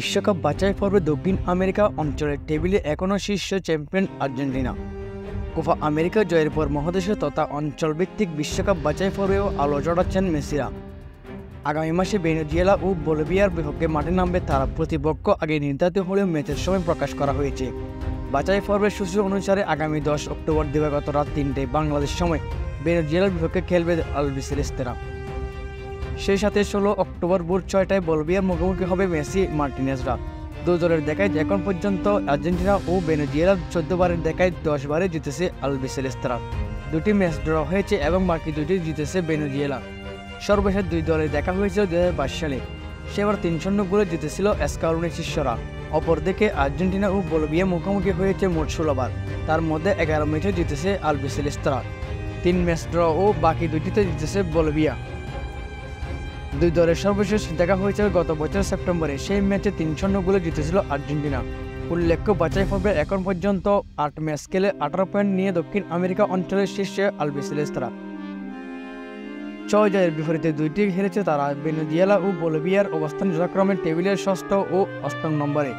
বিশ্বকাপ বাছাই পর্বে দক্ষিণ আমেরিকা অঞ্চলের টেবিলে এখনও শীর্ষ চ্যাম্পিয়ন আর্জেন্টিনা। কোপা আমেরিকা জয়ের পর মহাদেশীয় তথা অঞ্চলভিত্তিক বিশ্বকাপ বাছাই পর্বেও আলো জড়াচ্ছেন মেসিরা। আগামী মাসে ভেনেজুয়েলা ও বলিভিয়ার বিপক্ষে মাঠে নামবে তারা। প্রতিপক্ষ আগে নির্ধারিত হলেও ম্যাচের সময় প্রকাশ করা হয়েছে। বাছাই পর্বের সূচি অনুসারে আগামী 10 অক্টোবর দিবাগত রাত 3টায় বাংলাদেশ সময় ভেনেজুয়েলার বিপক্ষে খেলবে আলবিসেলেস্তেরা। সেই সাথে 16 অক্টোবর ভোর 6টায় বলিভিয়ার মুখোমুখি হবে মেসি মার্টিনেজরা। দুই দলের দেখায় এখন পর্যন্ত আর্জেন্টিনা ও ভেনেজুয়েলা 14 বারের দেখায় 10 বারে জিতেছে আলবিসেলেস্তেরা। দুটি ম্যাচ ড্র হয়েছে এবং বাকি দুটি জিতেছে ভেনেজুয়েলা। সর্বশেষ দুই দলের দেখা হয়েছিল 2022 সালে। সেবার 3-0 গোলে জিতেছিল স্কালোনি শিষ্যরা। অপরদিকে আর্জেন্টিনা ও বলিভিয়া মুখোমুখি হয়েছে মোট 16 বার, তার মধ্যে 11 ম্যাচে জিতেছে আলবিসেলেস্তেরা। 3 ম্যাচ ড্র ও বাকি দুটিতে জিতেছে বলিভিয়া। দুই দলের সর্বশেষ দেখা হয়েছিল গত বছর সেপ্টেম্বরে। সেই ম্যাচে 3-0 গোলে জিতেছিল আর্জেন্টিনা। উল্লেখ্য, বাছাই পর্বে এখন পর্যন্ত 8 ম্যাচ খেলে 18 পয়েন্ট নিয়ে দক্ষিণ আমেরিকা অঞ্চলের শীর্ষে আলবিসেলেস্তেরা। 6 জয়ের বিপরীতে 2টি হেরেছে তারা। ভেনেজুয়েলা ও বলিভিয়ার অবস্থান যথাক্রমে টেবিলের 6ষ্ঠ ও 8ম নম্বরে।